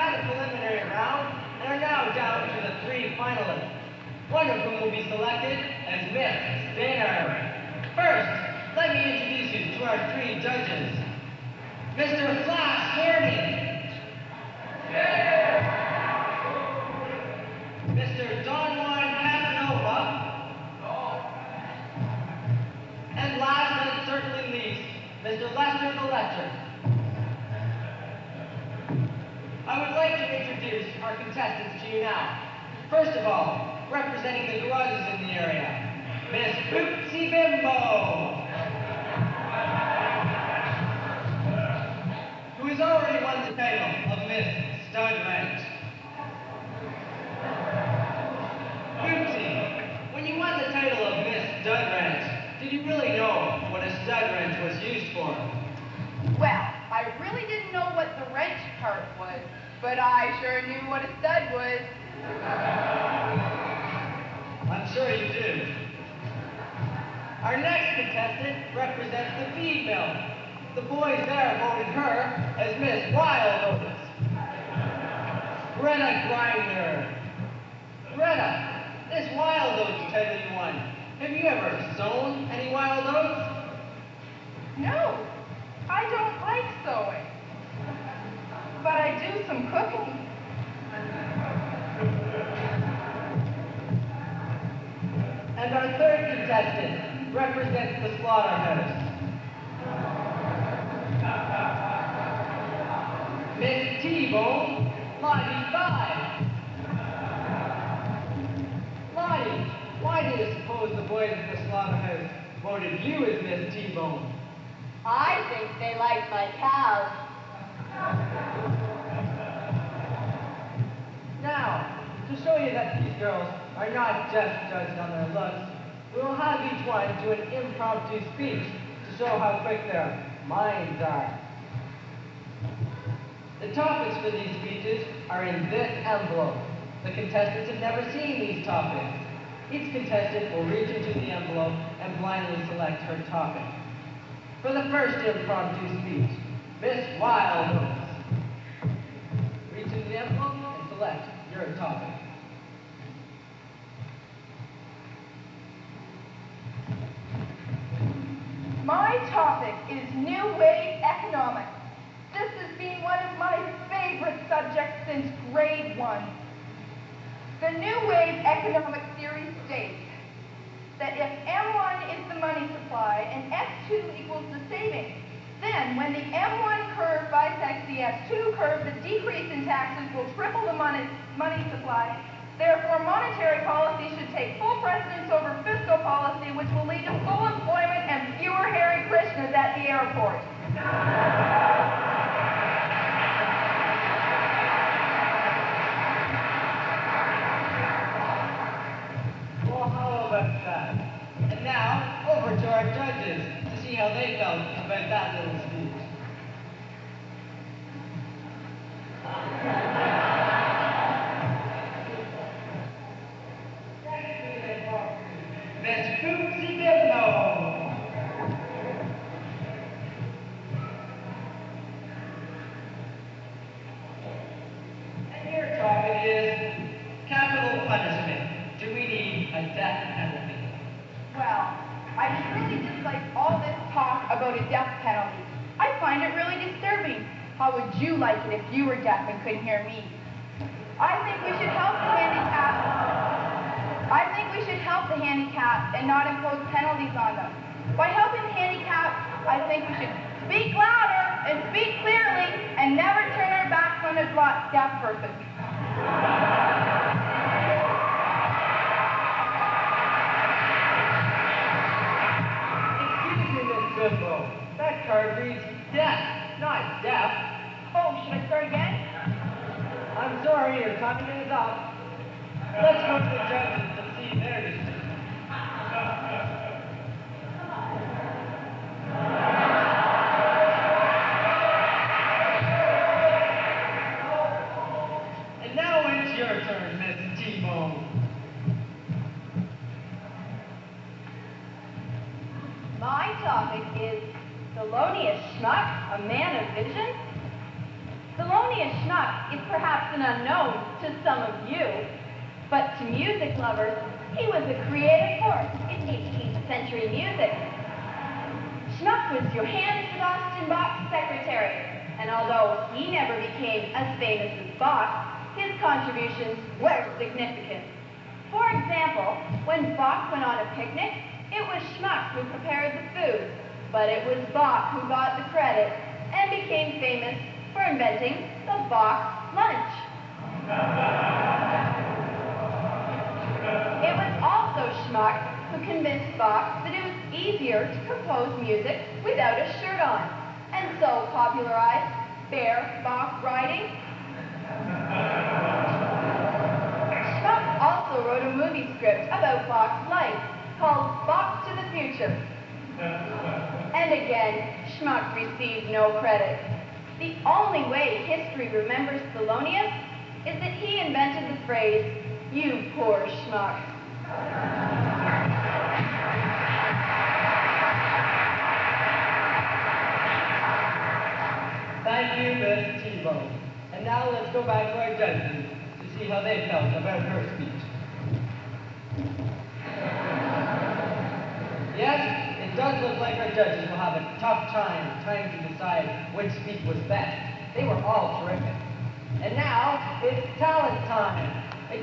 had a preliminary round and are now down to the 3 finalists, one of whom will be selected as Miss Spinner. First, let me introduce you to our 3 judges. Mr. Flash Gordon. Mr. Don Juan Casanova. And last but certainly least, Mr. Lester the Lecter. I would like to introduce our contestants to you now. First of all, representing the garages in the area, Miss Oopsie Bimbo, who has already won the title of Miss Stud Wrench. Oopsie, when you won the title of Miss Stud Wrench, did you really know what a stud wrench was used for? Well, I really didn't know what the wrench part was, but I sure knew what a stud was. I'm sure you do. Our next contestant represents the feed mill. The boys there voted her as Miss Wild Oats. Greta Grinder. Greta, this Wild Oats title you won, have you ever sown any wild oats? No, I don't like sewing, but I do some cooking. And our third contestant represents the slaughterhouse. Miss T-Bone, Lottie 5. Lottie, why do you suppose the boys at the slaughterhouse voted you as Miss T-Bone? I think they like my cows. Now, to show you that these girls are not just judged on their looks, we will have each one do an impromptu speech to show how quick their minds are. The topics for these speeches are in this envelope. The contestants have never seen these topics. Each contestant will reach into the envelope and blindly select her topic. For the first impromptu speech, Miss Wild Oats. Reach into the envelope and select your topic. My topic is New Wave Economics. This has been one of my favorite subjects since grade 1. The New Wave Economics theory states that if M1 is the money supply and S2 equals the savings, then when the M1 curve bisects the S2 curve, the decrease in taxes will triple the money supply. Therefore, monetary policy should take full precedence over fiscal policy, which will lead to full employment and fewer Hare Krishnas at the airport. Well, how about that? And now, over to our judges to see how they felt about that little speech. Miss Oopsie Bimbo. And your topic is capital punishment. Do we need a death penalty? Well, I really dislike all this talk about a death penalty. I find it really disturbing. How would you like it if you were deaf and couldn't hear me? I think we should help the handicapped and not impose penalties on them. By helping the handicapped, I think we should speak louder and speak clearly and never turn our backs on a deaf person. Excuse me, Miss Bimbo. That card reads deaf, not deaf. Oh, should I start again? I'm sorry, your time is up. Let's go to the judges to see their decision. And now it's your turn, Miss T-Bone. My topic is Thelonious Schmuck, a man of vision. Thelonious Schmuck is perhaps an unknown to some of you, but to music lovers, he was a creative force in 18th century music. Schmuck was Johann Sebastian Bach's secretary, and although he never became as famous as Bach, his contributions were significant. For example, when Bach went on a picnic, it was Schmuck who prepared the food, but it was Bach who got the credit and became famous for inventing the Bach lunch. It was also Schmuck who convinced Bach that it was easier to compose music without a shirt on, and so popularized bare Bach riding. Schmuck also wrote a movie script about Bach's life called Bach to the Future. And again, Schmuck received no credit. The only way history remembers Thelonious is that he invented the phrase, "You poor schmuck." Thank you, Miss T-Bone. And now let's go back to our judges to see how they felt about her speech. Yes, it does look like our judges will have a tough time trying to decide which speech was best. They were all terrific. And now, it's talent time.